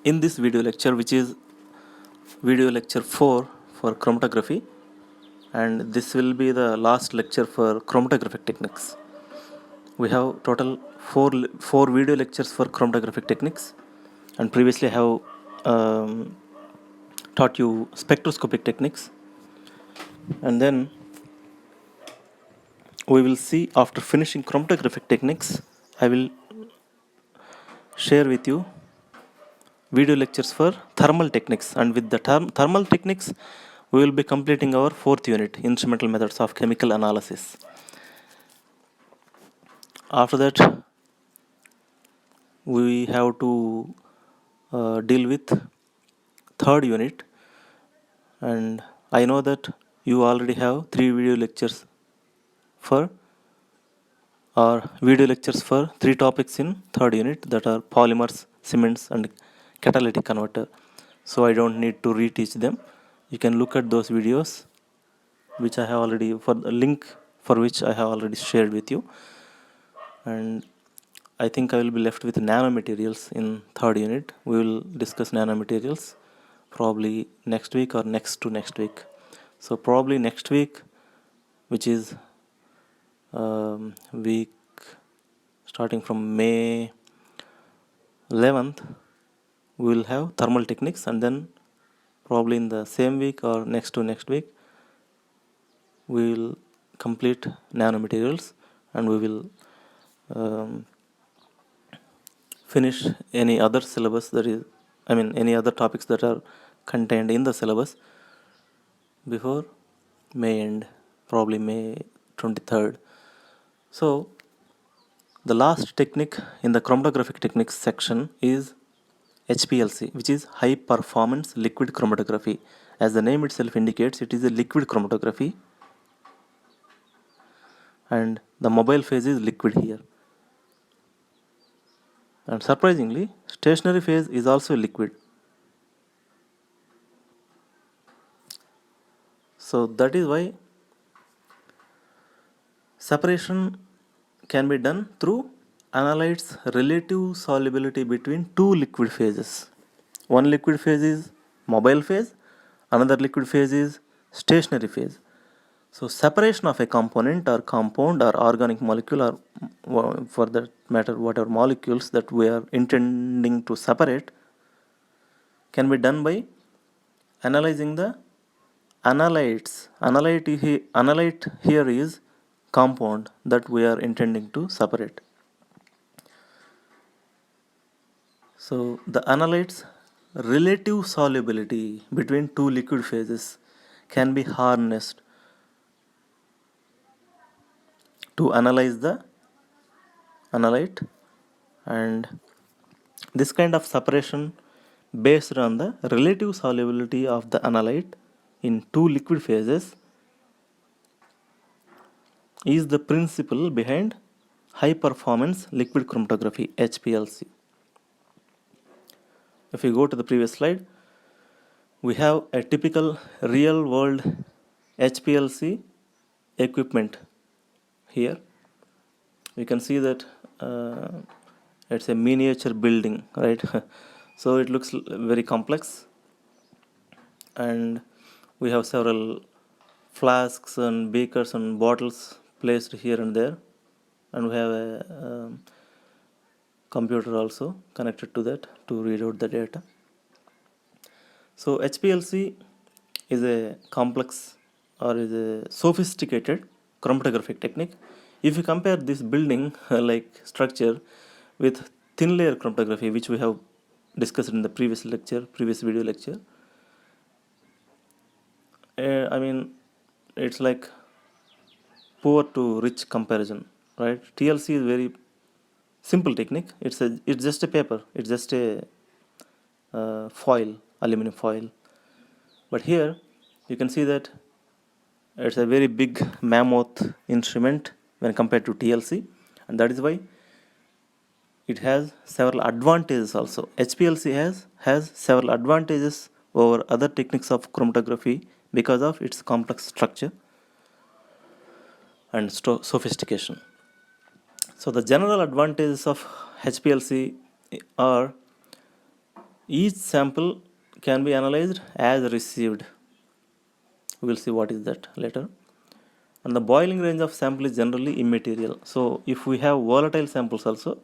in this video lecture, which is video lecture 4 for chromatography, and this will be the last lecture for chromatographic techniques. We have total four video lectures for chromatographic techniques, and previously I have taught you spectroscopic techniques, and then we will see after finishing chromatographic techniques, I will share with you video lectures for thermal techniques, and with the thermal techniques we will be completing our fourth unit, instrumental methods of chemical analysis. After that we have to deal with third unit, and I know that you already have three video lectures for three topics in third unit, that are polymers, cements and catalytic converter. So I don't need to reteach them. You can look at those videos which I have already, for the link for which I have already shared with you. And I think I will be left with nanomaterials in third unit. We will discuss nanomaterials probably next week or next to next week. So probably next week, which is week starting from May 11th, we will have thermal techniques, and then probably in the same week or next to next week we will complete nanomaterials, and we will finish any other syllabus, that is, any other topics that are contained in the syllabus before May end, probably May 23rd. So the last technique in the chromatographic techniques section is HPLC, which is high performance liquid chromatography. As the name itself indicates, it is a liquid chromatography, and the mobile phase is liquid here. And surprisingly, stationary phase is also liquid. So that is why separation can be done through analytes' relative solubility between two liquid phases. One liquid phase is mobile phase, another liquid phase is stationary phase. So separation of a component or compound or organic molecule, or for that matter whatever molecules that we are intending to separate, can be done by analyzing the analytes. Analyte here is compound that we are intending to separate. So the analytes' relative solubility between two liquid phases can be harnessed to analyze the analyte, and this kind of separation based on the relative solubility of the analyte in two liquid phases is the principle behind high performance liquid chromatography, HPLC. If you go to the previous slide, we have a typical real world HPLC equipment here. You can see that it's a miniature building, right? So it looks very complex, and we have several flasks and beakers and bottles placed here and there, and we have a computer also connected to that to read out the data. So HPLC is a complex or is a sophisticated chromatographic technique. If you compare this building like structure with thin layer chromatography, which we have discussed in the previous video lecture, it's like poor to rich comparison, right? TLC is very simple technique. It's just a paper. It's just a foil, aluminum foil. But here you can see that it's a very big mammoth instrument when compared to TLC, and that is why it has several advantages also. HPLC has several advantages over other techniques of chromatography because of its complex structure and sophistication. So the general advantages of HPLC are Each sample can be analyzed as received. We will see what is that later. And the boiling range of sample is generally immaterial. So if we have volatile samples also,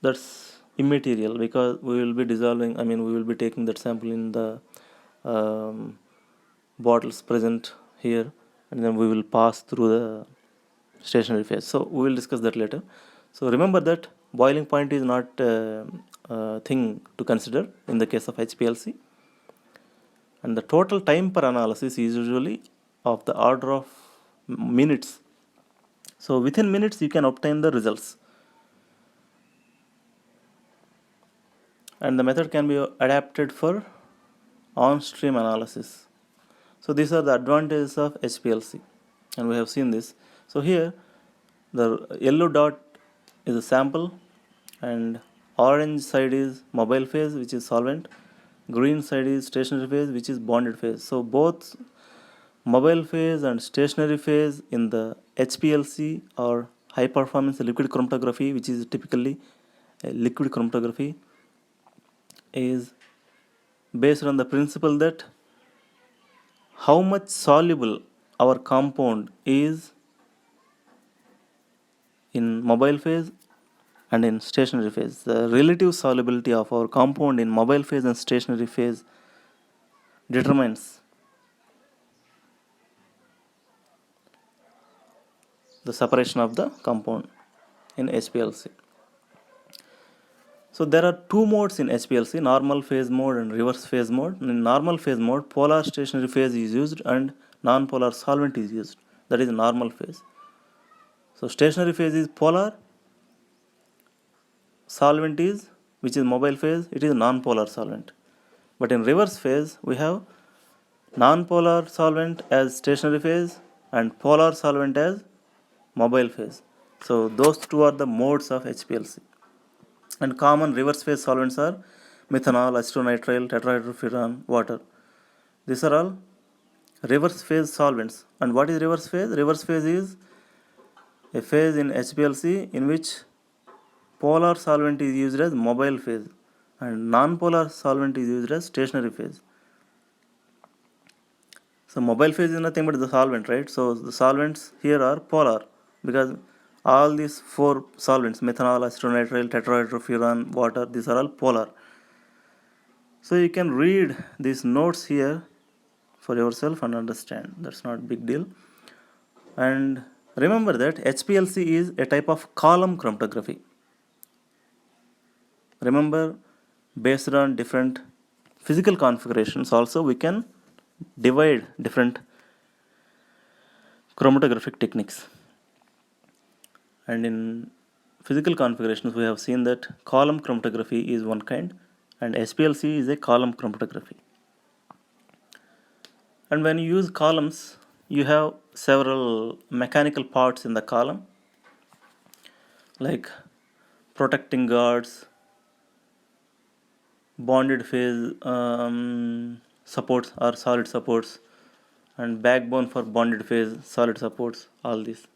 that's immaterial because we will be dissolving, we will be taking that sample in the um, bottles present here, and then we will pass through the stationary phase. So we will discuss that later. So remember that boiling point is not a thing to consider in the case of HPLC, and the total time per analysis is usually of the order of minutes. So within minutes you can obtain the results, and the method can be adapted for on-stream analysis. So these are the advantages of HPLC, and we have seen this. So here the yellow dot is a sample, and orange side is mobile phase, which is solvent. Green side is stationary phase, which is bonded phase. So both mobile phase and stationary phase in the HPLC or high performance liquid chromatography, which is typically a liquid chromatography, is based on the principle that how much soluble our compound is in mobile phase and in stationary phase. The relative solubility of our compound in mobile phase and stationary phase determines the separation of the compound in HPLC. So there are two modes in HPLC, normal phase mode and reverse phase mode. In normal phase mode, polar stationary phase is used and non-polar solvent is used. That is normal phase. So stationary phase is polar, solvent is, which is mobile phase, it is non-polar solvent. But in reverse phase, we have non-polar solvent as stationary phase and polar solvent as mobile phase. So those two are the modes of HPLC. And common reverse phase solvents are methanol, acetonitrile, tetrahydrofuran, water. These are all reverse phase solvents. And what is reverse phase? Reverse phase is a phase in HPLC in which polar solvent is used as mobile phase and non-polar solvent is used as stationary phase. So mobile phase is nothing but the solvent, right? So the solvents here are polar because all these four solvents, methanol, acetonitrile, tetrahydrofuran, water, these are all polar. So you can read these notes here for yourself and understand. That's not a big deal. And remember that HPLC is a type of column chromatography. Remember, based on different physical configurations also we can divide different chromatographic techniques. And in physical configurations we have seen that column chromatography is one kind and HPLC is a column chromatography. And when you use columns, you have several mechanical parts in the column like protecting guards, bonded phase supports or solid supports, and backbone for bonded phase solid supports, all these.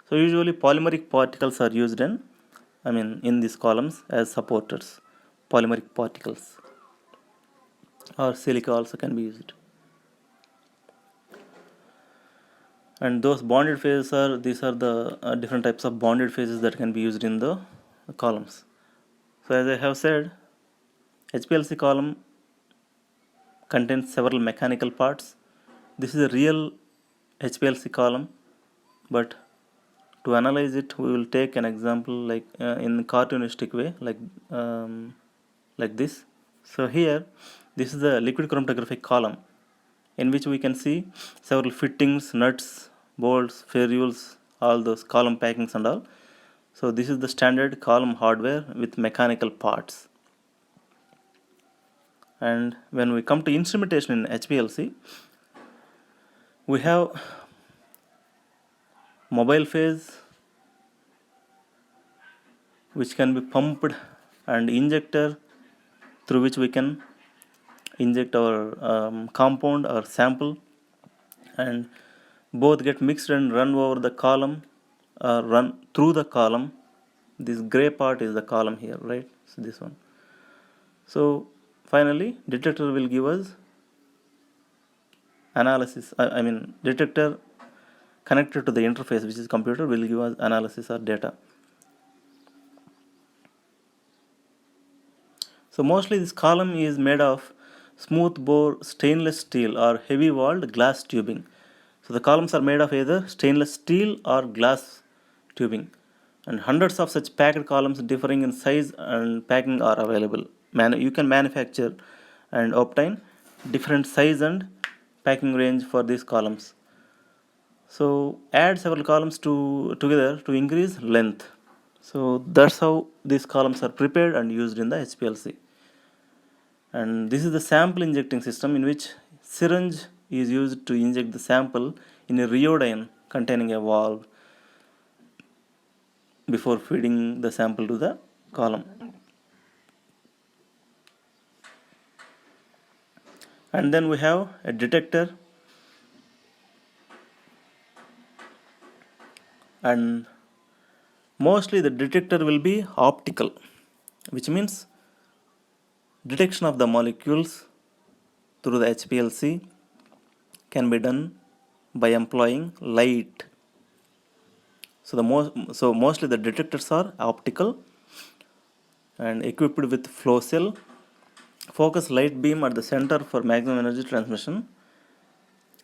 So usually polymeric particles are used in these columns as supporters. Polymeric particles or silica also can be used. And those bonded phases are, these are the different types of bonded phases that can be used in the columns. So as I have said, HPLC column contains several mechanical parts. This is a real HPLC column, but to analyze it we will take an example like in cartoonistic way, like this. So here this is the liquid chromatographic column in which we can see several fittings, nuts, bolts, ferrules, all those column packings and all. So this is the standard column hardware with mechanical parts. And when we come to instrumentation in HPLC, we have mobile phase which can be pumped and injector through which we can inject our compound or sample, and both get mixed and run over the column, run through the column. This gray part is the column here, right? So this one. So finally detector will give us analysis. I mean detector connected to the interface, which is computer, will give us analysis or data. So mostly this column is made of smooth bore stainless steel or heavy walled glass tubing. So the columns are made of either stainless steel or glass tubing, and hundreds of such packed columns differing in size and packing are available. You can manufacture and obtain different size and packing range for these columns. So add several columns together to increase length. So that's how these columns are prepared and used in the HPLC. And this is the sample injecting system, in which syringe is used to inject the sample in a rheodyne containing a valve before feeding the sample to the column. And then we have a detector, and mostly the detector will be optical, which means detection of the molecules through the HPLC can be done by employing light. So mostly the detectors are optical and equipped with flow cell, focus light beam at the center for maximum energy transmission.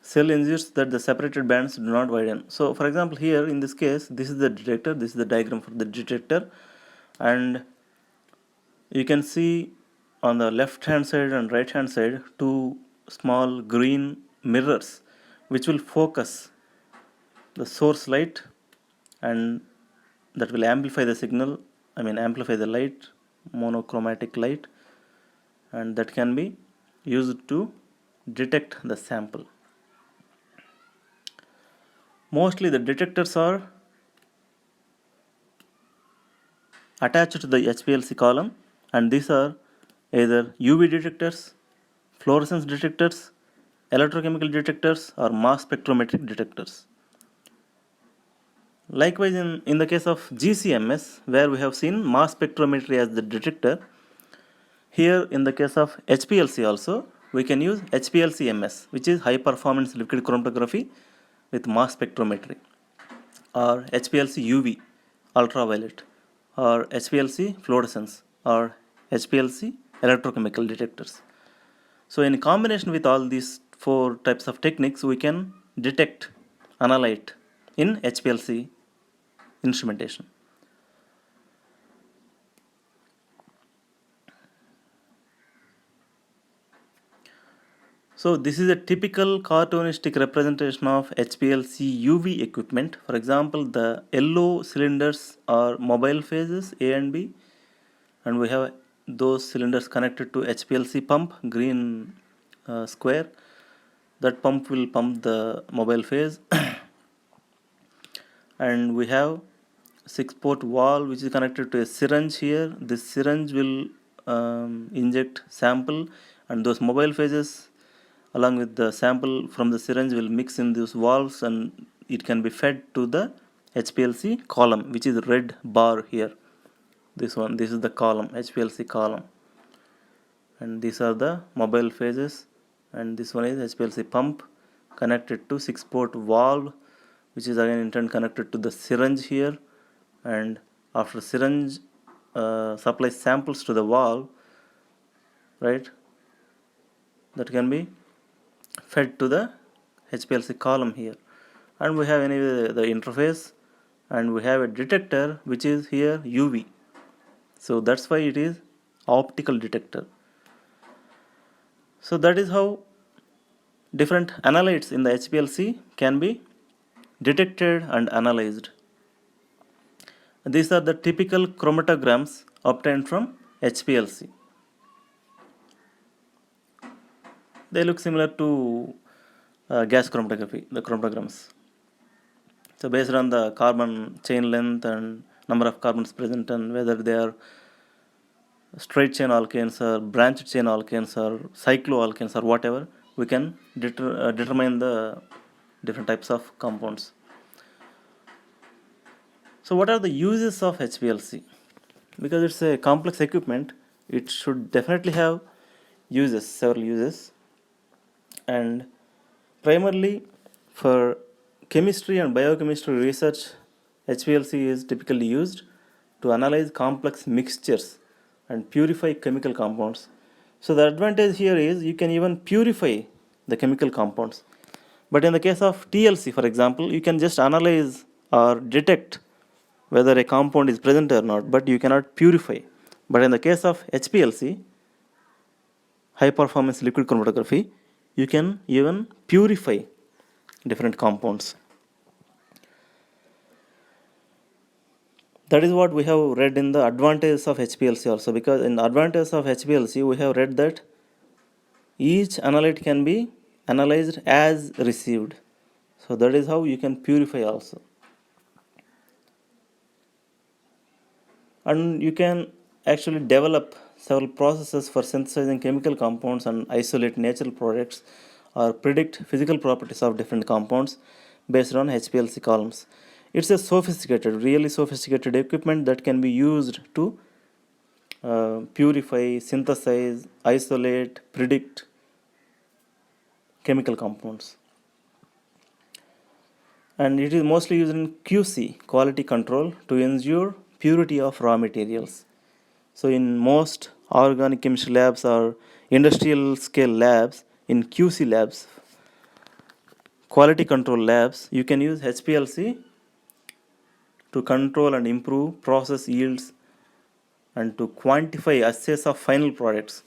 Cell ensures that the separated bands do not widen. So for example, here in this case, this is the detector, this is the diagram for the detector, and you can see on the left hand side and right hand side two small green mirrors which will focus the source light, and that will amplify the signal, amplify the light, monochromatic light, and that can be used to detect the sample. Mostly the detectors are attached to the HPLC column, and these are either UV detectors, fluorescence detectors, electrochemical detectors, or mass spectrometric detectors. Likewise, in the case of GCMS, where we have seen mass spectrometry as the detector, here in the case of HPLC also, we can use HPLC-MS, which is high performance liquid chromatography with mass spectrometry, or HPLC-UV, ultraviolet, or HPLC fluorescence, or HPLC electrochemical detectors. So in combination with all these four types of techniques, we can detect analyte in HPLC instrumentation. So this is a typical cartoonistic representation of HPLC UV equipment. For example, the yellow cylinders are mobile phases A and B, and we have those cylinders connected to HPLC pump, green square. That pump will pump the mobile phase. And we have 6-port valve which is connected to a syringe here. This syringe will inject sample, and those mobile phases along with the sample from the syringe will mix in these valves, and it can be fed to the HPLC column, which is red bar here. This is the column, HPLC column, and these are the mobile phases, and this one is HPLC pump connected to 6-port valve, which is again in turn connected to the syringe here, and after syringe supplies samples to the valve, right, that can be fed to the HPLC column here. And we have anyway the interface, and we have a detector which is here UV, so that's why it is optical detector. So that is how different analytes in the HPLC can be detected and analyzed. These are the typical chromatograms obtained from HPLC. They look similar to gas chromatography, the chromatograms. So based on the carbon chain length and number of carbons present, and whether they are straight chain alkanes or branched chain alkanes or cycloalkanes or whatever, we can determine the different types of compounds. So what are the uses of HPLC? Because it's a complex equipment, it should definitely have several uses, and primarily for chemistry and biochemistry research, HPLC is typically used to analyze complex mixtures and purify chemical compounds. So the advantage here is you can even purify the chemical compounds. But in the case of TLC, for example, you can just analyze or detect whether a compound is present or not, but you cannot purify. But in the case of HPLC, high performance liquid chromatography, you can even purify different compounds. That is what we have read in the advantages of HPLC also, because in the advantages of HPLC we have read that each analyte can be analyzed as received. So that is how you can purify also. And you can actually develop several processes for synthesizing chemical compounds and isolate natural products or predict physical properties of different compounds based on HPLC columns. It's a sophisticated, really sophisticated equipment that can be used to purify, synthesize, isolate, predict chemical compounds. And it is mostly used in QC, quality control, to ensure purity of raw materials. So in most organic chemistry labs or industrial scale labs, in QC labs, quality control labs, you can use HPLC to control and improve process yields and to quantify assess of final products.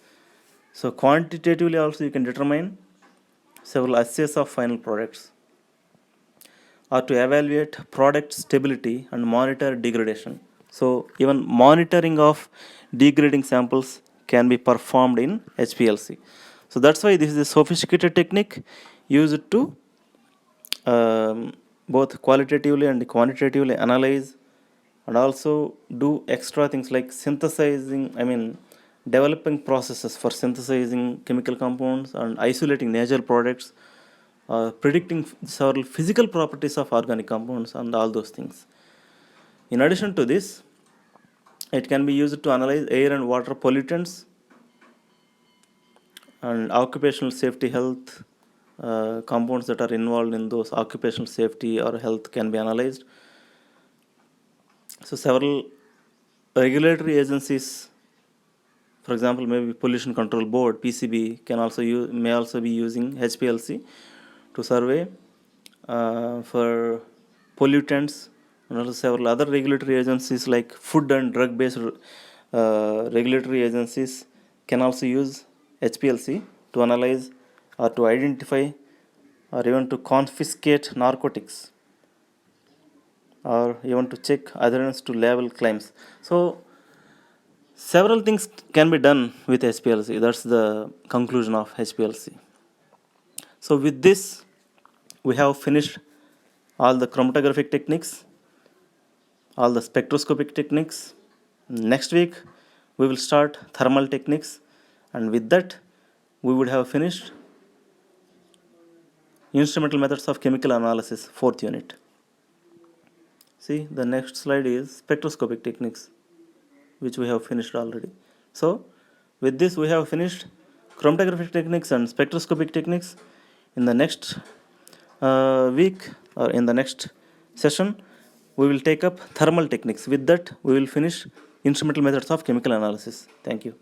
So quantitatively also you can determine several assays of final products, or to evaluate product stability and monitor degradation. So even monitoring of degrading samples can be performed in HPLC. So that's why this is a sophisticated technique used to both qualitatively and quantitatively analyze and also do extra things like synthesizing, developing processes for synthesizing chemical compounds and isolating natural products, predicting several physical properties of organic compounds and all those things. In addition to this, it can be used to analyze air and water pollutants and occupational safety health. Compounds that are involved in those occupational safety or health can be analyzed. So several regulatory agencies, for example, maybe Pollution Control Board (PCB) may also be using HPLC to survey for pollutants, and also several other regulatory agencies like food and drug-based regulatory agencies can also use HPLC to analyze or to identify or even to confiscate narcotics or even to check adherence to label claims. So several things can be done with HPLC. That's the conclusion of HPLC. So with this, we have finished all the chromatographic techniques, all the spectroscopic techniques. Next week, we will start thermal techniques, and with that, we would have finished instrumental methods of chemical analysis, 4th unit. See, the next slide is spectroscopic techniques, which we have finished already. So, with this, we have finished chromatographic techniques and spectroscopic techniques. In the next week or in the next session, we will take up thermal techniques. With that, we will finish instrumental methods of chemical analysis. Thank you.